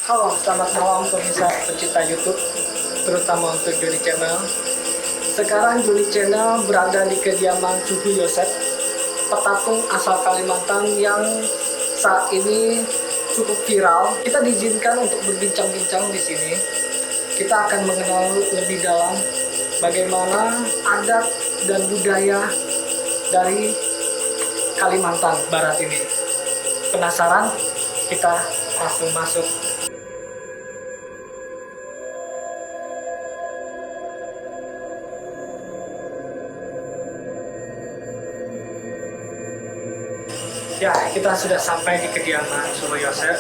Halo, selamat malam pemirsa pecinta YouTube, terutama untuk Joni Channel. Sekarang Joni Channel berada di kediaman Suhu Yosef, petatung asal Kalimantan yang saat ini cukup viral. Kita diizinkan untuk berbincang-bincang di sini. Kita akan mengenal lebih dalam bagaimana adat dan budaya dari Kalimantan Barat ini. Penasaran? Kita langsung masuk. Ya, kita sudah sampai di kediaman Suhu Yosef.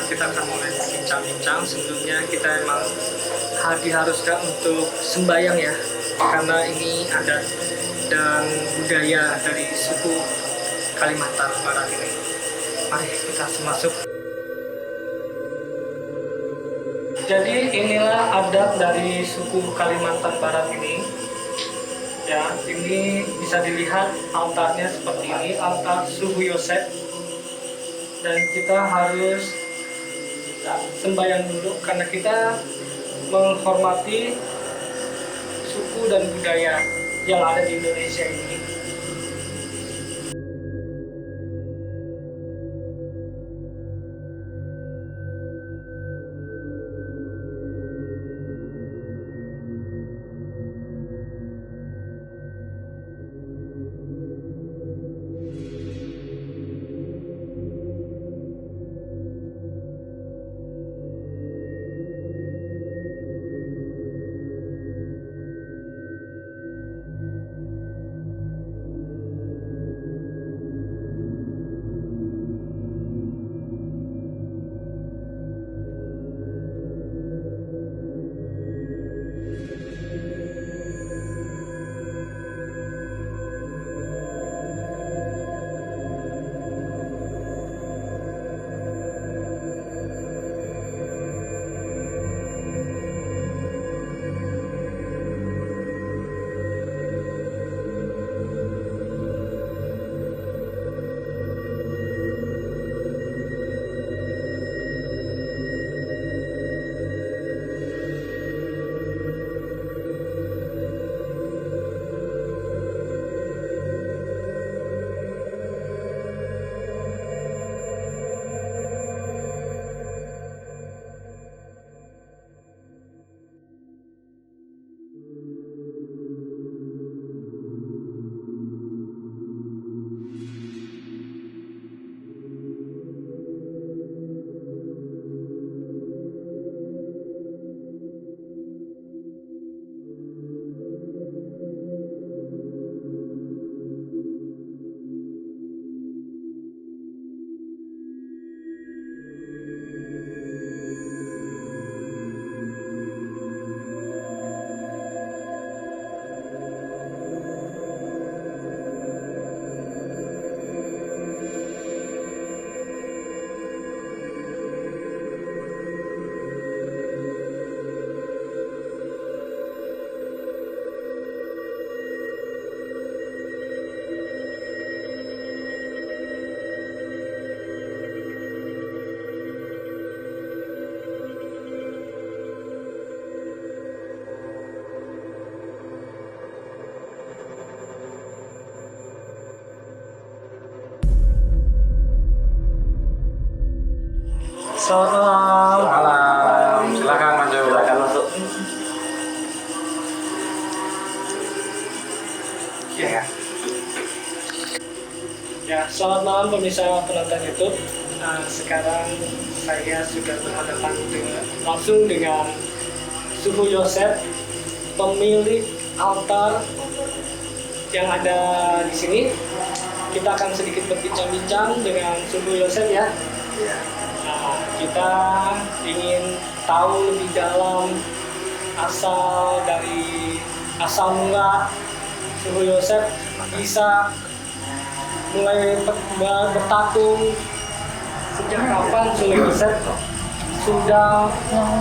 Kita akan mulai bincang-bincang. Sebelumnya kita emang diharuskan untuk sembahyang ya, karena ini adat dan budaya dari suku Kalimantan Barat ini. Mari kita masuk. Jadi inilah adat dari suku Kalimantan Barat ini. Ya, ini bisa dilihat altarnya seperti ini, altar Suhu Yosef. Dan kita harus sembahyang dulu karena kita menghormati suku dan budaya yang ada di Indonesia ini. Selamat Malam, silakan maju. Silakan masuk. Ya. Ya, selamat malam pemirsa penonton YouTube. Sekarang saya sudah berhadapan langsung dengan Suhu Yosef, pemilik altar yang ada di sini. Kita akan sedikit berbincang-bincang dengan Suhu Yosef ya. Nah, kita ingin tahu lebih dalam asal mula Suhu Yosef bisa mulai bertatung. Sejak kapan Suhu Yosef sudah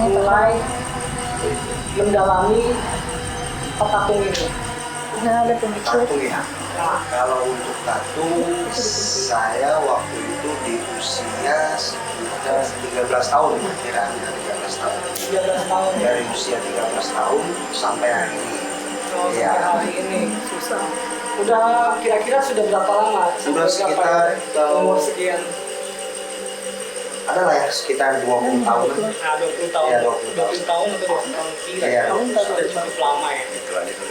mulai mendalami petatung ini? Tatung ya. Kalau untuk tatung, saya waktu itu di usia sekitar ada 13 tahun, kira-kira 13 tahun. 13 tahun. Dari usia 13 tahun sampai hari ini. Oh, Iya. sampai hari ini susah. Udah kira-kira sudah berapa lama? Sudah Sampai berapa sekitar ya? Umur sekian. Ada lah ya sekitar 20 tahun. Nah, 20 tahun. Iya, 20 tahun atau 20 tahun kira. Iya. Sudah cukup lama ya. Itulah itu.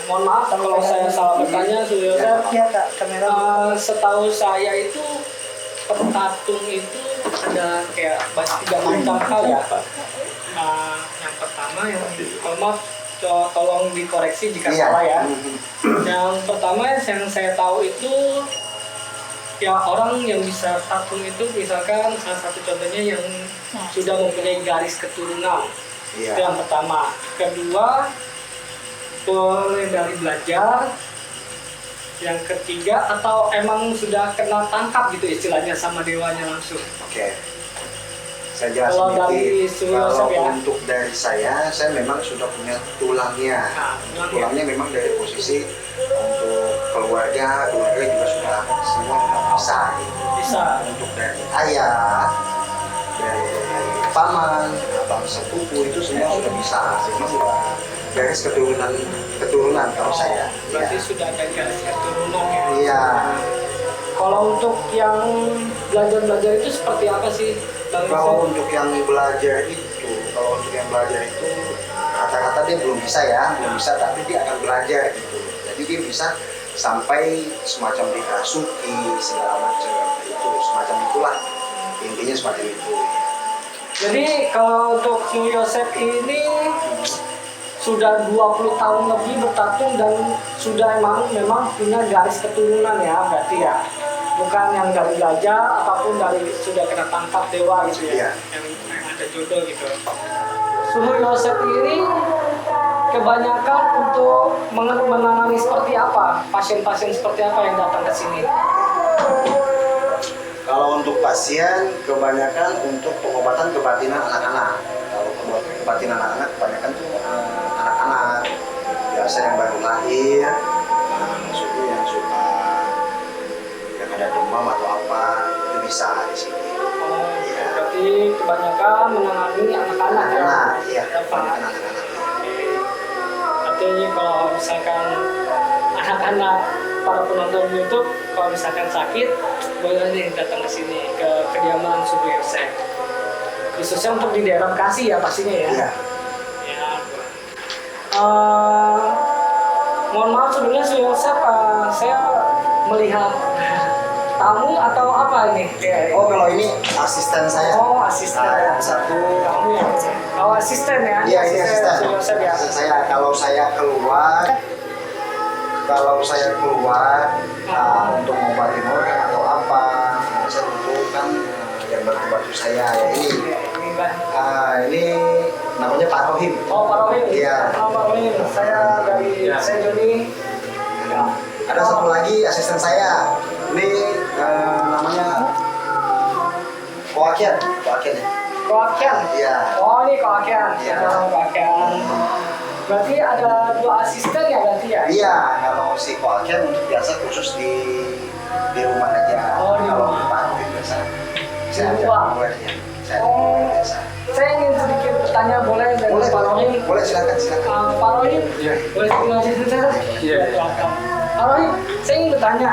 Mohon maaf kalau saya salah bertanya, Yosef. Ya kak, kamera. Setahu saya itu petatung itu ada kayak 3 macam hal ya Pak. Yang pertama yang kalau maaf tolong dikoreksi jika Iya. salah ya. Yang pertama yang saya tahu itu ya orang yang bisa tatung itu misalkan salah satu contohnya yang sudah mempunyai garis keturunan. Itu Iya. yang pertama. Kedua boleh dari belajar. Yang ketiga atau emang sudah kena tangkap gitu istilahnya sama dewanya langsung. Oke. Saya jelasin Kalau dari dikit. Suryo Kalau ya. untuk dari saya memang sudah punya tulangnya. Nah, Tulangnya memang dari posisi untuk keluarga juga sudah semua sudah bisa. Gitu. bisa. Untuk dari ayah, dari paman, abang sepupu itu semua sudah bisa. Memang sudah garis keturunan kalau saya. Berarti Iya. sudah ada garis keturunan ya. Iya. Kalau untuk yang belajar itu seperti apa sih, Bang Kalau Yosef? untuk yang belajar itu, rata-rata dia belum bisa ya, belum bisa, tapi dia akan belajar gitu. Jadi dia bisa sampai semacam dirasuki segala macam itu, semacam itulah intinya semacam itu. Jadi kalau untuk Yosef ini sudah 20 tahun lebih bertatung dan sudah memang punya garis keturunan ya berarti ya. Bukan yang dari belajar ataupun dari sudah kena tangkap dewa gitu ya. Iya. Yang ada jodoh gitu. Suhu Yosef ini kebanyakan untuk menangani seperti apa? Pasien-pasien seperti apa yang datang ke sini? Kalau untuk pasien kebanyakan untuk pengobatan kebatinan anak-anak. Kalau pengobatan kebatinan anak-anak kebanyakan tuh anak-anak biasa yang baru lahir, maksudnya yang suka yang ada demam atau apa itu bisa di sini. Oh, berarti kebanyakan menangani anak-anak ya? Anak-anak, iya, Bapak. kebanyakan anak-anak. Artinya kalau misalkan anak-anak para penonton YouTube kalau misalkan sakit boleh nih datang ke sini ke kediaman Suhu Yosef. Khususnya untuk di daerah Bekasi ya pastinya ya. Iya. Ya. Mohon maaf sebelumnya Suhu Yosef, saya melihat tamu atau apa ini? Oh kalau ini asisten saya. Oh, asisten. Yang satu. Kamu ya? Oh, asisten ya? Iya ini asisten. Suhu Yosef ya. Asisten saya. Kalau saya keluar untuk ngobatin orang atau apa, saya butuhkan yang bantu saya ya ini. Ini Bang. Ini namanya Pak Rohim. Oh, Pak Rohim. Iya. Oh, Pak Rohim. Saya dari saya Joni. Ada satu lagi asisten saya. Ini namanya Koakian ya. Koakian. Iya. Oh, ini Koakian. Iya. Oh, Koakian. Berarti ada 2 asisten ya berarti ya? Iya, kalau si Koakian untuk biasa khusus di rumah aja. Oh, di kalau rumah. Pak Rohim biasa saya Di ajak rumah. keluarnya. Saya Oh. biasa. Saya ingin sedikit bertanya boleh dari Pak Rohim? Boleh silakan. Pak Rohim, Iya. boleh tinggal di sini? Iya. Pak Rohim, saya ingin bertanya,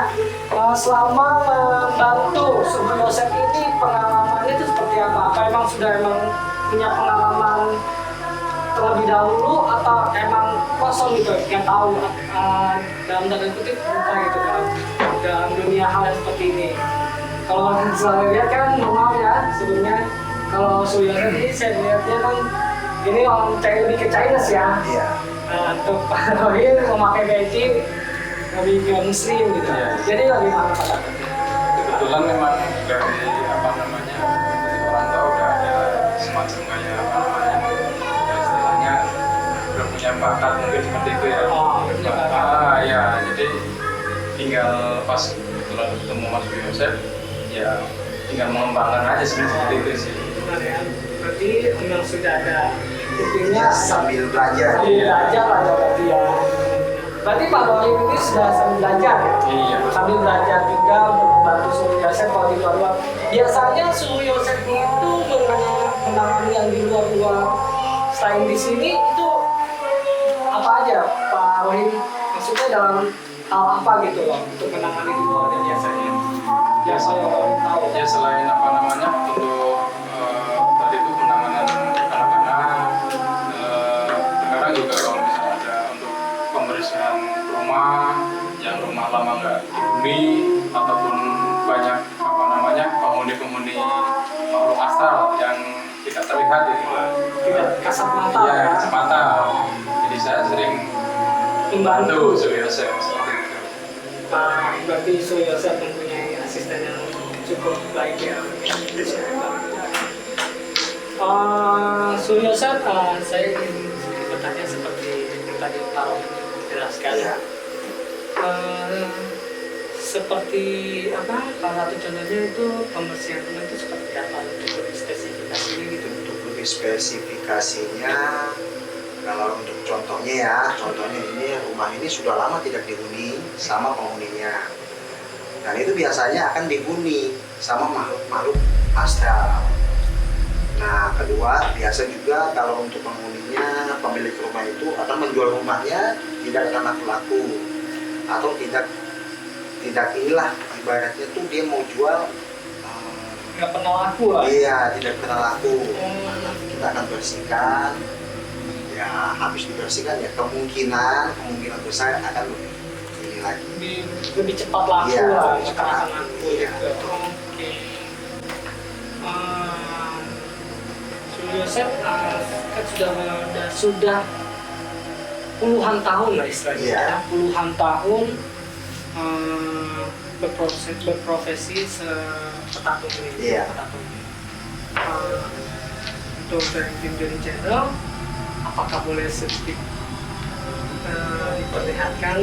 selama membantu Suhu Yosef ini pengalamannya itu seperti apa? Apa emang sudah punya pengalaman terlebih dahulu atau emang kosong gitu, yang tahu dalam tanda kutip buka gitu dalam dunia hal yang seperti ini? Kalau saya lihat kan normal ya sebelumnya. Kalau Suhu Yosef ini saya lihatnya kan ini orang lebih ke Chinese ya. Iya. Untuk Pak Rohim memakai peci lebih ke Muslim gitu. Iya. Jadi lebih mana Pak? Kebetulan memang dari apa namanya dari orang tua udah ada semacam kayak apa namanya ya istilahnya udah punya bakat mungkin seperti itu ya. Oh, punya bakat. Ya jadi tinggal pas kebetulan ketemu Mas Yosef ya tinggal mengembangkan aja sebenarnya seperti itu sih. Benar ya. Berarti memang sudah ada Ya, buktinya sambil belajar. sambil belajar lah ya berarti ya. Berarti Pak Rohim ini sudah sambil belajar ya? Iya. Sambil belajar juga untuk membantu Suhu Yosef kalau di luar-luar. Biasanya Suhu Yosef itu menangani yang di luar-luar. Selain di sini itu apa aja Pak Rohim? Maksudnya dalam hal apa gitu loh untuk menangani di luar dan biasanya? Biasanya orang tahu. Ya selain apa namanya untuk tadi itu penanganan anak-anak, sekarang juga kalau misalnya ada untuk pembersihan rumah yang rumah lama nggak dihuni ataupun banyak apa namanya penghuni-penghuni makhluk astral yang tidak terlihat gitu. Tidak kasat mata Iya, ya. semata. Jadi saya sering membantu Suhu Yosef seperti itu. Berarti Suhu Yosef mempunyai asisten yang cukup baik ya. Suhu Yosef, saya ingin bertanya seperti yang tadi Pak Rohim jelaskan. Iya. Seperti apa? Salah satu contohnya itu pembersihan rumah itu seperti apa? Untuk lebih spesifikasinya gitu. Untuk lebih spesifikasinya, kalau untuk contohnya ini rumah ini sudah lama tidak dihuni sama penghuninya. Dan itu biasanya akan dihuni sama makhluk-makhluk astral. Nah, kedua, biasa juga kalau untuk penghuninya, pemilik rumah itu akan menjual rumahnya tidak karena laku atau tidak inilah ibaratnya tuh dia mau jual Nggak pernah laku lah. iya tidak pernah laku. Nah, kita akan bersihkan ya, habis dibersihkan ya kemungkinan besar akan ini lagi. Lebih cepat laku Iya, lah. lebih cepat Akan laku. laku Iya. gitu. Oke. Suhu Yosef kan sudah puluhan tahun lah istilahnya. Iya. Ya. Puluhan tahun berprofesi sepetatung ini. Iya. Petatung. Untuk dari tim Johnny Channel, apakah boleh sedikit diperlihatkan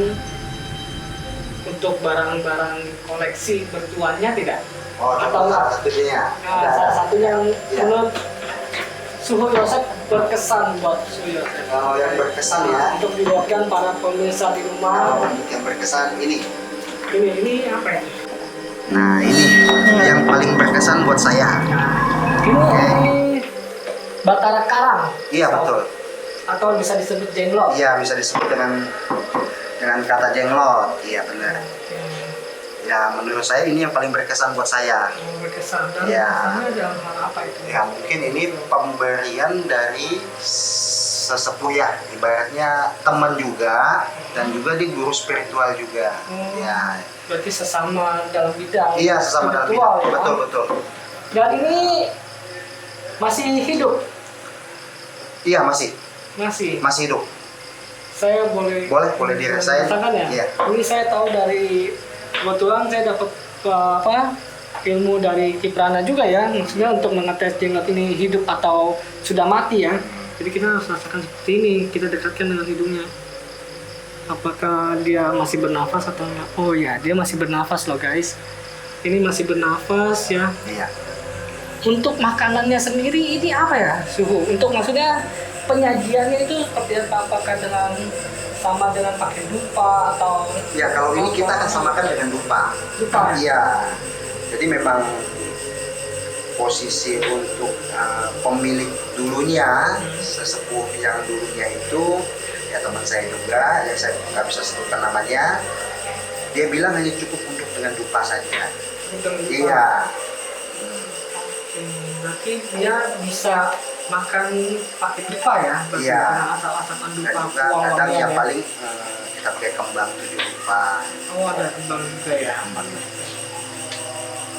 untuk barang-barang koleksi bertuannya tidak? Oh, Atau salah satunya. Nah, salah satunya yang Iya. menurut Suhu Yosef berkesan buat Suhu Yosef. Kalau yang berkesan ya, Untuk dilihatkan para pemirsa di rumah. kalau yang berkesan ini. Ini apa ya? Nah, ini yang paling berkesan buat saya. Ini Batara Karang. Iya, betul. Atau bisa disebut jenglot. Iya, bisa disebut dengan kata jenglot. Iya, benar. Ya, menurut saya ini yang paling berkesan buat saya. Berkesan. Dan Iya. berkesannya dalam hal apa itu? Ya, mungkin ini pemberian dari sesepuh ya, ibaratnya teman juga dan juga di guru spiritual juga. Ya, Berarti sesama dalam bidang. iya sesama dalam spiritual, bidang. ya. Betul, betul. Dan ini masih hidup. Iya, masih hidup. Saya boleh dirasain. merasakan ya. Iya. Ini saya tahu dari kebetulan saya dapat ilmu dari Kiprana juga ya, maksudnya untuk mengetes jenglot ini hidup atau sudah mati ya. Jadi kita harus rasakan seperti ini, kita dekatkan dengan hidungnya. Apakah dia masih bernafas atau enggak? Oh ya, dia masih bernafas loh guys. Ini masih bernafas ya. Iya. Untuk makanannya sendiri ini apa ya Suhu? Untuk maksudnya penyajiannya itu seperti apa? Apakah sama dengan pakai dupa atau? Ya, kalau ini kita akan samakan dengan dupa. Dupa. Iya. Jadi memang posisi untuk pemilik dulunya, sesepuh yang dulunya itu ya teman saya juga, yang saya nggak bisa sebutkan namanya. Dia bilang hanya cukup untuk dengan dupa saja. Iya. Berarti dia bisa makan pakai dupa ya? Berarti Iya. karena asal-asalan Dan dupa. juga Wah, kadang lumayan yang ya. paling kita pakai kembang 7 dupa. Oh, ada kembang juga ya.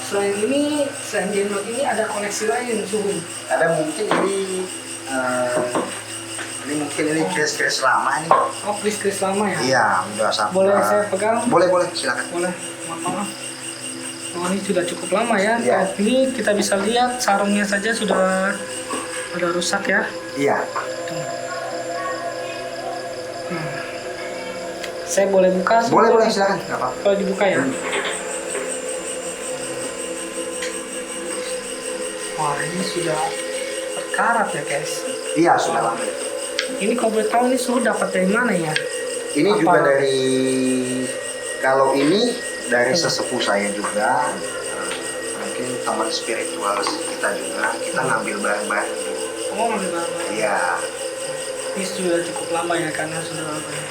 Selain jenglot ini ada koleksi lain Suhu. Ada mungkin ini keris-keris lama nih. Oh, kris lama ya? Iya, udah sampai. Boleh saya pegang? Boleh, silakan. Boleh, maaf. Oh, ini sudah cukup lama ya. Iya. Ini kita bisa lihat sarungnya saja sudah rusak ya. Iya. Saya boleh buka? Boleh, silakan. Enggak apa-apa. Kalau dibuka ya. Wah, ini sudah terkarat ya guys. Iya, sudah lama. Ini kalau boleh tahu ini Suhu dapat dari mana ya? Ini Apa? juga kalau ini dari sesepuh saya juga, mungkin teman spiritual kita juga, kita ngambil bareng-bareng. Oh, ngambil barang. Iya. Ini sudah cukup lama ya, karena sudah lama ya.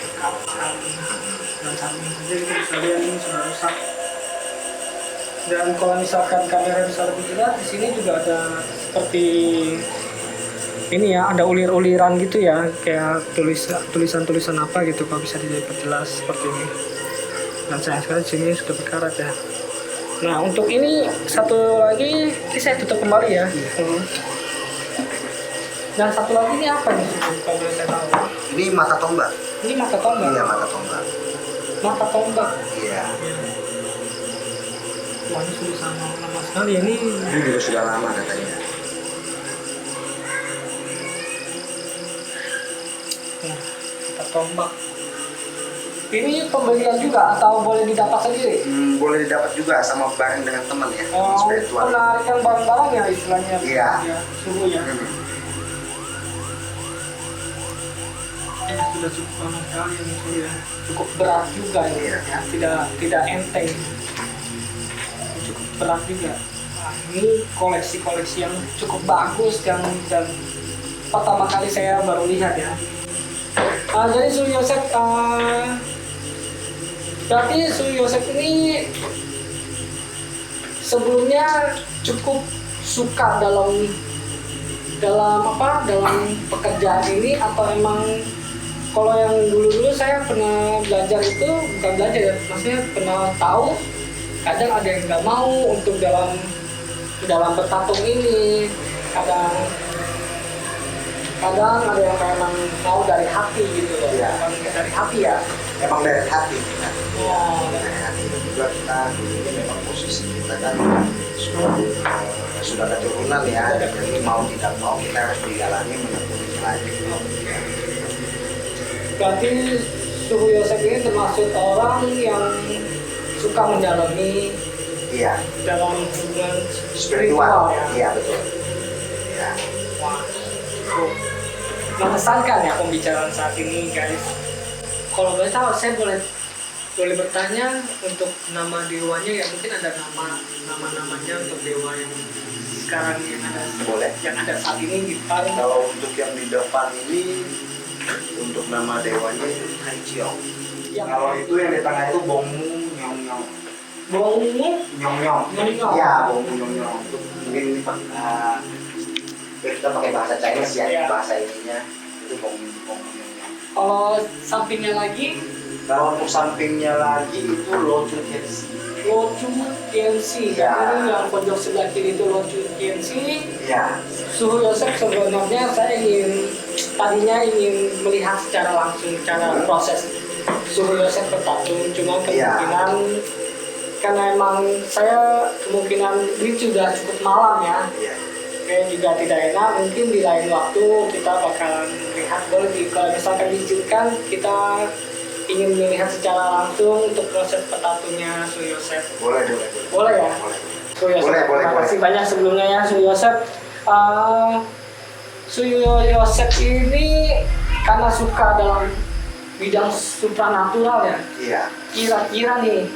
Dan samping saja kita bisa lihat ini sudah rusak. Dan kalau misalkan kamera bisa lebih jelas, di sini juga ada seperti ini ya, ada ulir-uliran gitu ya, kayak tulisan-tulisan apa gitu, kalau bisa diperjelas seperti ini. Dan sayang sekali sini sudah berkarat ya. Nah, untuk ini satu lagi ini saya tutup kembali ya. Dan satu lagi ini apa nih? Kalau boleh saya tahu. Ini mata tombak. Ini mata tombak. Iya, mata tombak. Mata tombak. Iya. Wah, ini sudah sama lama sekali ya, ini. Ini juga sudah lama katanya. Nah, mata tombak. Ini pembelian juga atau boleh didapat sendiri? Boleh didapat juga sama bareng dengan teman ya, Oh, spiritual. penarikan barang-barang ya istilahnya. Iya. Ya, suhu ya. Ini sudah cukup lama sekali ini ya. Cukup berat juga ini Iya. ya. Tidak enteng. Cukup berat juga. Nah, ini koleksi-koleksi yang cukup bagus dan pertama kali saya baru lihat ya. Jadi Su Yosef, berarti Su Yosef ini sebelumnya cukup suka dalam pekerjaan ini, atau emang kalau yang dulu saya pernah belajar itu bukan belajar ya, maksudnya pernah tahu kadang ada yang nggak mau untuk dalam bertatung ini, kadang ada yang memang mau dari hati gitu loh. Iya. Bukan dari hati ya. Emang dari hati kita. Oh, Dari hati. Dan juga kita dulunya memang posisi kita kan sudah keturunan ya. Jadi mau tidak mau kita harus dijalani menekuni lagi. berarti Suhu Yosef ini termasuk orang yang suka mendalami Iya. dalam hubungan Spiritual. ya. Iya betul. Iya. Wah, cukup mengesankan ya pembicaraan saat ini, guys. Kalau boleh tahu, saya boleh bertanya untuk nama dewanya ya, mungkin ada namanya untuk dewa yang sekarang Boleh. yang ada saat ini di depan. Kalau untuk yang di depan ini, untuk nama dewanya itu Tai Chiong. Yang Kalau itu yang di tengah itu Bongmu Nyong Nyong. Bongmu Nyong Nyong. Nyong Nyong. Iya, Bongmu Nyong Nyong. Itu mungkin ini kita pakai bahasa Chinese ya, Iya. bahasa ininya itu Bongmu Nyong Nyong. Kalau sampingnya lagi Kalau untuk sampingnya lagi itu Lo Chun Tianxi. Lo Chun Tianxi. Iya. Jadi yang pojok sebelah kiri itu Lo Chun Tianxi. Iya. Suhu Yosef sebenarnya saya tadinya ingin melihat secara langsung cara proses Suhu Yosef bertatung, cuma kemungkinan karena emang saya kemungkinan ini sudah cukup malam ya. Iya. Kayak juga tidak enak, mungkin di lain waktu kita bakalan melihat, boleh kalau misalkan diizinkan kita ingin melihat secara langsung untuk proses petatunya Su Yosef. Boleh ya? Boleh. Su Yosef, Boleh. terima kasih banyak sebelumnya ya Su Yosef. Su Yosef ini karena suka dalam bidang supranatural ya. Iya. Kira-kira nih,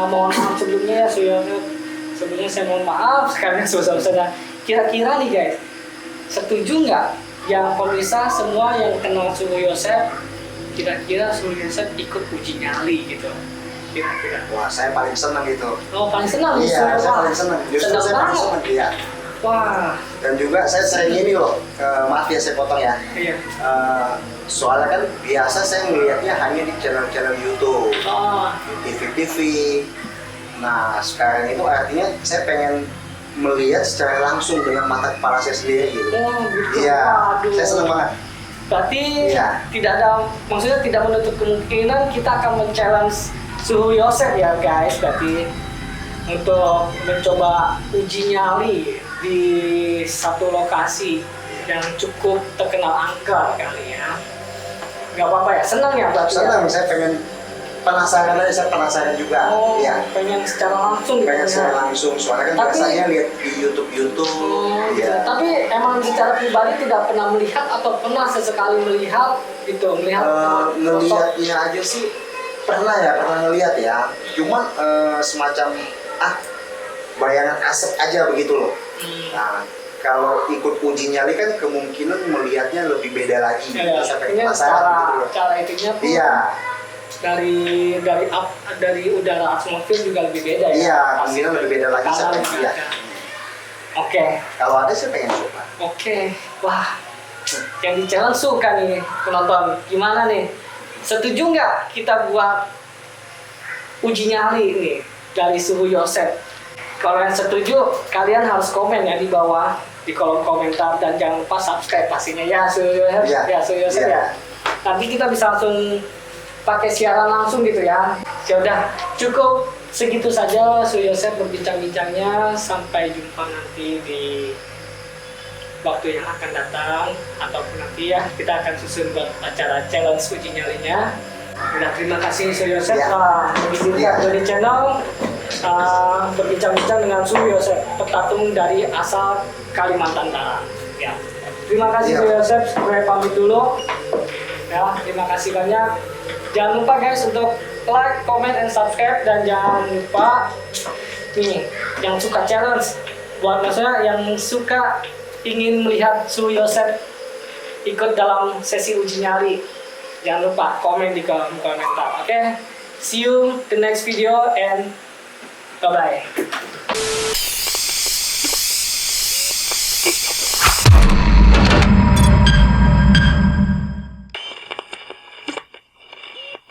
mohon maaf sebelumnya ya Su Yosef. Sebelumnya saya mohon maaf karena saudara-saudara. Kira-kira nih guys, setuju nggak yang pemirsa semua yang kenal Suhu Yosef, kira-kira Suhu Yosef ikut uji nyali gitu? Kira-kira. Wah, saya paling senang itu. Oh, paling senang. Iya, saya paling senang. Justru Senang saya paling banget. senang. Iya. Wah, Dan juga saya sering ini loh, maaf ya saya potong ya. iya. Soalnya kan biasa saya melihatnya hanya di channel-channel YouTube, Oh, di TV-TV. Nah, sekarang itu artinya saya pengen melihat secara langsung dengan mata kepala saya sendiri gitu. oh gitu. Iya, Waduh. saya senang banget. Berarti Iya. tidak ada, maksudnya tidak menutup kemungkinan kita akan men-challenge Suhu Yosef ya guys. Berarti untuk mencoba uji nyali di satu lokasi yang cukup terkenal angker kali ya. Gak apa-apa ya, senang ya berarti. Senang, Ya? saya pengen penasaran aja, saya penasaran juga. Oh, Iya. pengen secara langsung Pengen gitu secara ya. langsung, soalnya kan Tapi- biasanya lihat di YouTube. Oh, gitu. Iya. Tapi emang secara pribadi tidak pernah melihat atau pernah sesekali melihat Ngelihatnya aja sih pernah ngelihat ya. Cuman semacam bayangan asap aja begitu loh. Nah, kalau ikut uji nyali kan kemungkinan melihatnya lebih beda lagi. Ya, Sampai ini penasaran gitu loh. cara itunya pun Iya, dari udara atmosfer juga lebih beda ya. iya, kemungkinan lebih beda lagi Karena sampai lebih iya. beda. Oke. Kalau ada sih pengen coba. Oke, wah, yang di channel suka nih penonton. Gimana nih? Setuju nggak kita buat uji nyali nih dari suhu Yosef? Kalau yang setuju, kalian harus komen ya di bawah di kolom komentar dan jangan lupa subscribe pastinya ya suhu Yosef. Iya. Ya suhu Yosef Iya. ya. Nanti kita bisa langsung pakai siaran langsung gitu ya. Ya udah, cukup segitu saja suhu Yosef berbincang-bincangnya. Sampai jumpa nanti di waktu yang akan datang ataupun nanti ya kita akan susun buat acara challenge uji nyalinya. Udah, terima kasih Suhu Yosef Ya. telah mengizinkan Ya. dari channel berbincang-bincang dengan Suhu Yosef, petatung dari asal Kalimantan Barat. Ya. Terima kasih Ya. Suhu Yosef, saya pamit dulu. Ya, terima kasih banyak. Jangan lupa guys untuk like, comment, and subscribe, dan jangan lupa nih yang suka challenge, buat maksudnya yang suka ingin melihat Suhu Yosef ikut dalam sesi uji nyali, jangan lupa komen di kolom komentar. Oke, see you the next video and bye bye.